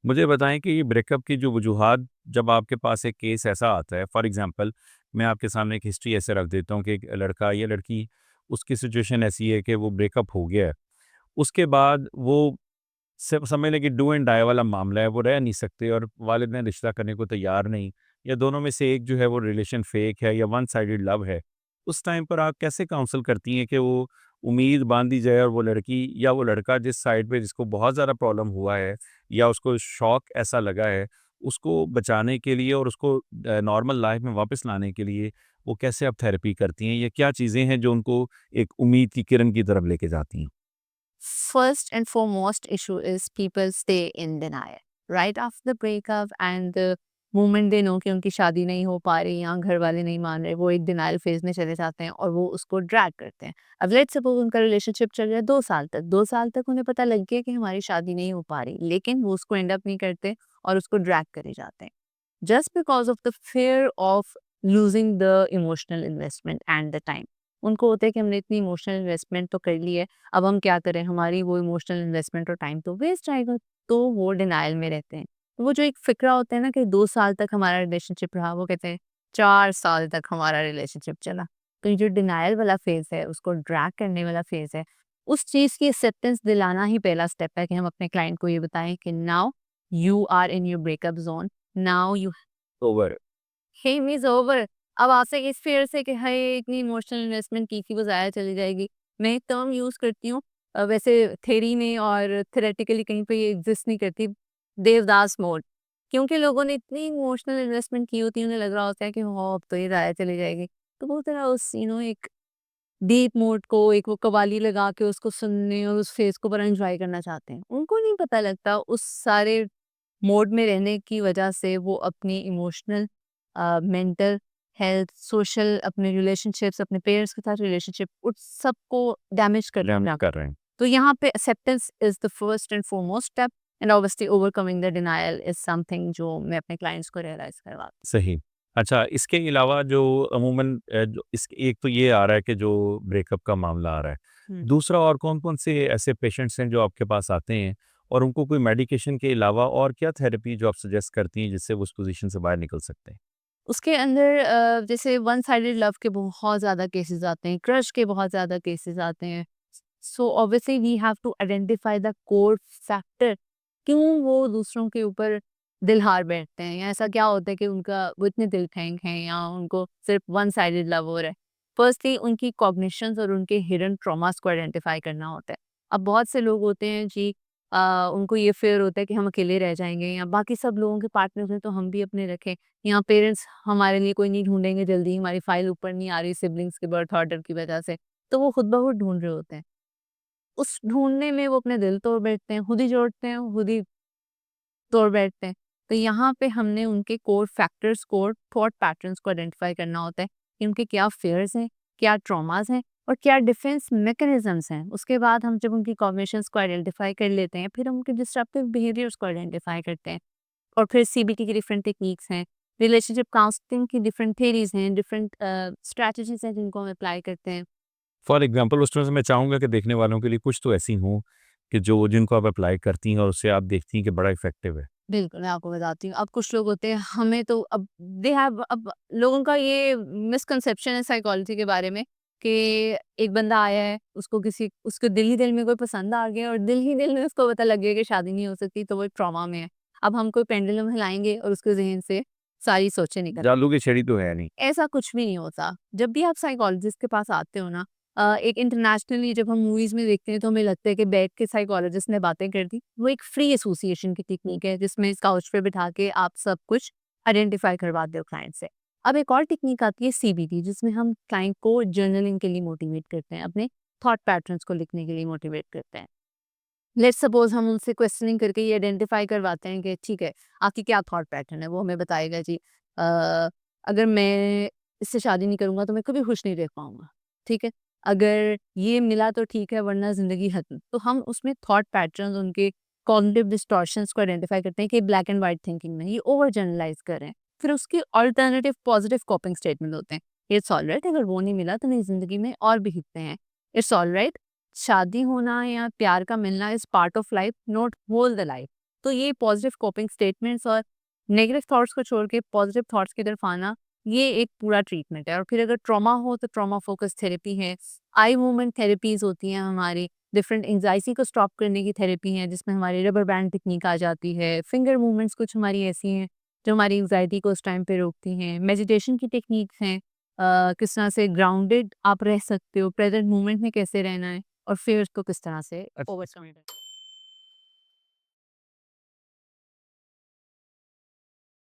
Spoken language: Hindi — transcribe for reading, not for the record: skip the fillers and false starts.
मुझे बताएँ कि ये ब्रेकअप की जो वजूहात जब आपके पास एक केस ऐसा आता है, फॉर एग्ज़ाम्पल मैं आपके सामने एक हिस्ट्री ऐसे रख देता हूँ कि एक लड़का या लड़की, उसकी सिचुएशन ऐसी है कि वो ब्रेकअप हो गया है। उसके बाद वो सब समझ लें कि डू एंड डाई वाला मामला है, वो रह नहीं सकते और वालिदैन रिश्ता करने को तैयार नहीं, या दोनों में से एक जो है वो रिलेशन फेक है या वन साइडेड लव है। उस टाइम पर आप कैसे काउंसल करती हैं कि वो उम्मीद बांधी जाए और वो लड़की या वो लड़का जिस साइड पे जिसको बहुत ज़्यादा प्रॉब्लम हुआ है या उसको शॉक ऐसा लगा है, उसको बचाने के लिए और उसको नॉर्मल लाइफ में वापस लाने के लिए वो कैसे आप थेरेपी करती हैं? ये क्या चीज़ें हैं जो उनको एक उम्मीद की किरण की तरफ लेके जाती हैं? First and foremost issue is people stay in denial right after the breakup, and the moment they know कि उनकी शादी नहीं हो पा रही या घर वाले नहीं मान रहे, वो एक डिनाइल फेज में चले जाते हैं और वो उसको ड्रैग करते हैं। अब लेट्स सपोज उनका रिलेशनशिप चल रहा है 2 साल तक, 2 साल तक उन्हें पता लग गया कि हमारी शादी नहीं हो पा रही, लेकिन वो उसको एंड अप नहीं करते और उसको ड्रैग करे जाते हैं just because of the fair of losing the emotional investment and the time. उनको होता है कि हमने इतनी इमोशनल इन्वेस्टमेंट तो कर ली है, अब हम क्या करें, हमारी वो इमोशनल इन्वेस्टमेंट और टाइम तो वेस्ट जाएगा। तो वो डिनायल में रहते हैं। तो वो जो एक फ़िक्रा होता है ना कि 2 साल तक हमारा रिलेशनशिप रहा, वो कहते हैं 4 साल तक हमारा रिलेशनशिप चला। तो ये जो डिनायल वाला फ़ेज़ है, उसको ड्रैग करने वाला फ़ेज़ है, उस चीज़ की एक्सेप्टेंस दिलाना ही पहला स्टेप है कि हम अपने क्लाइंट को ये बताएँ कि now you are in your breakup zone, now you over. Game is over. अब आपसे इस फ़ियर से कि हाय इतनी इमोशनल इन्वेस्टमेंट की थी वो ज़ाया चली जाएगी। मैं एक टर्म यूज़ करती हूँ, वैसे थ्योरी में और थ्योरेटिकली कहीं पे ये एग्ज़िस्ट नहीं करती, देवदास मोड। क्योंकि लोगों ने इतनी इमोशनल इन्वेस्टमेंट की होती है, उन्हें लग रहा होता है कि हाँ, अब तो ये ज़ाया चली जाएगी। तो वो ज़रा उस एक डीप मोड को, एक वो कव्वाली लगा के उसको सुनने और उस फ़ेज़ को बड़ा एन्जॉय करना चाहते हैं। उनको नहीं पता लगता उस सारे मोड में रहने की वजह से वो अपनी इमोशनल, मेंटल हेल्थ, सोशल, अपने रिलेशनशिप्स, अपने पेरेंट्स के साथ रिलेशनशिप, उस सबको डैमेज कर डैमेज रहे हैं। कर रहे हैं। तो यहाँ पे acceptance is the first and foremost step, and obviously overcoming the denial is something जो मैं अपने क्लाइंट्स को रियलाइज़ करवाती सही। अच्छा, इसके अलावा जो अमूमन जो इस एक तो ये आ रहा है कि जो ब्रेकअप का मामला आ रहा है। हूँ। दूसरा और कौन-कौन से ऐसे पेशेंट्स हैं जो आपके पास आते हैं और उनको कोई मेडिकेशन के अलावा और क्या थेरेपी जो आप सजेस्ट करती हैं जिससे वो उस पोज़ीशन से बाहर निकल सकते हैं? उसके अंदर जैसे वन साइडेड लव के बहुत ज़्यादा केसेस आते हैं, क्रश के बहुत ज़्यादा केसेस आते हैं। So obviously we have to identify the core factor, क्यों वो दूसरों के ऊपर दिल हार बैठते हैं, या ऐसा क्या होता है कि उनका वो इतने दिल फेंक हैं या उनको सिर्फ वन साइडेड लव हो रहा है। फर्स्टली उनकी कॉग्निशंस और उनके हिडन ट्रॉमास को आइडेंटिफाई करना होता है। अब बहुत से लोग होते हैं जी, उनको ये फियर होता है कि हम अकेले रह जाएंगे या बाकी सब लोगों के पार्टनर्स हैं तो हम भी अपने रखें, या पेरेंट्स हमारे लिए कोई नहीं ढूँढेंगे जल्दी, हमारी फाइल ऊपर नहीं आ रही सिबलिंग्स के बर्थ ऑर्डर की वजह से, तो वो खुद ब खुद ढूँढ रहे होते हैं। उस ढूँढने में वो अपने दिल तोड़ बैठते हैं, खुद ही जोड़ते हैं, खुद ही तोड़ बैठते हैं। तो यहाँ पे हमने उनके core factors, core thought patterns को आइडेंटिफाई करना होता है कि उनके क्या फ़ियर्स हैं, क्या ट्रॉमास हैं और क्या डिफेंस मैकेनिज़्म्स हैं। उसके बाद हम जब उनकी कॉग्निशंस को आइडेंटिफाई कर लेते हैं, फिर हम उनके डिस्ट्रप्टिव बिहेवियर्स को आइडेंटिफाई करते हैं। और फिर सीबीटी की डिफरेंट टेक्निक्स हैं, रिलेशनशिप काउंसलिंग की डिफरेंट थियरीज़ हैं, डिफरेंट स्ट्रैटेजीज़ हैं जिनको हम अप्लाई करते हैं। फॉर एग्ज़ाम्पल उस तरह से मैं चाहूँगा कि देखने वालों के लिए कुछ तो ऐसी हों कि जो जिनको आप अप्लाई करती हैं और उससे आप देखती हैं कि बड़ा इफ़ेक्टिव है। बिल्कुल, मैं आपको बताती हूँ। अब कुछ लोग होते हैं, हमें तो अब दे हैव अब लोगों का ये मिसकंसेप्शन है साइकोलॉजी के बारे में कि एक बंदा आया है, उसको किसी उसको दिल ही दिल में कोई पसंद आ गया और दिल ही दिल में उसको पता लग गया कि शादी नहीं हो सकती, तो वो एक ट्रॉमा में है। अब हम कोई पेंडुलम हिलाएँगे और उसके ज़हन से सारी सोचें निकल, जादू की छड़ी तो है नहीं। ऐसा कुछ भी नहीं होता। जब भी आप साइकोलॉजिस्ट के पास आते हो ना, एक इंटरनेशनली जब हम मूवीज़ में देखते हैं तो हमें लगता है कि बैठ के साइकोलॉजिस्ट ने बातें कर दी। वो एक फ्री एसोसिएशन की टेक्नीक है जिसमें काउच पे बिठा के आप सब कुछ आइडेंटिफाई करवाते हो क्लाइंट से। अब एक और टेक्नीक आती है सीबीटी, जिसमें हम क्लाइंट को जर्नलिंग के लिए मोटिवेट करते हैं, अपने थॉट पैटर्न्स को लिखने के लिए मोटिवेट करते हैं। लेट्स सपोज़ हम उनसे क्वेश्चनिंग करके ये आइडेंटिफाई करवाते हैं कि ठीक है, आपकी क्या थॉट पैटर्न है? वो हमें बताएगा जी, अगर मैं इससे शादी नहीं करूँगा तो मैं कभी खुश नहीं रह पाऊँगा, ठीक है? अगर ये मिला तो ठीक है वरना ज़िंदगी खत्म। तो हम उसमें थॉट पैटर्न्स, उनके कॉग्निटिव डिस्टॉर्शंस को आइडेंटिफाई करते हैं कि ब्लैक एंड व्हाइट थिंकिंग में ये ओवर जनरलाइज़ कर रहे हैं। फिर उसके अल्टरनेटिव पॉजिटिव कोपिंग स्टेटमेंट होते हैं। इट्स ऑलराइट, अगर वो नहीं मिला तो मेरी ज़िंदगी में और भी हिस्से हैं। इट्स ऑलराइट, शादी होना या प्यार का मिलना is part of life, not whole the life. तो ये पॉजिटिव कोपिंग स्टेटमेंट्स और नेगेटिव थॉट्स को छोड़ के पॉजिटिव थॉट्स की तरफ आना, ये एक पूरा ट्रीटमेंट है। और फिर अगर ट्रॉमा हो तो ट्रॉमा फोकस थेरेपी है, आई मूवमेंट थेरेपीज़ होती हैं हमारी, डिफरेंट एंग्जायटी को स्टॉप करने की थेरेपी है जिसमें हमारी रबर बैंड टेक्निक आ जाती है, फिंगर मूवमेंट्स कुछ हमारी ऐसी हैं जो हमारी एंग्जायटी को उस टाइम पे रोकती हैं, मेडिटेशन की टेक्निक्स हैं, किस तरह से ग्राउंडेड आप रह सकते हो, प्रेजेंट मोमेंट में कैसे रहना है और फिर उसको किस तरह से ओवरकम करना है।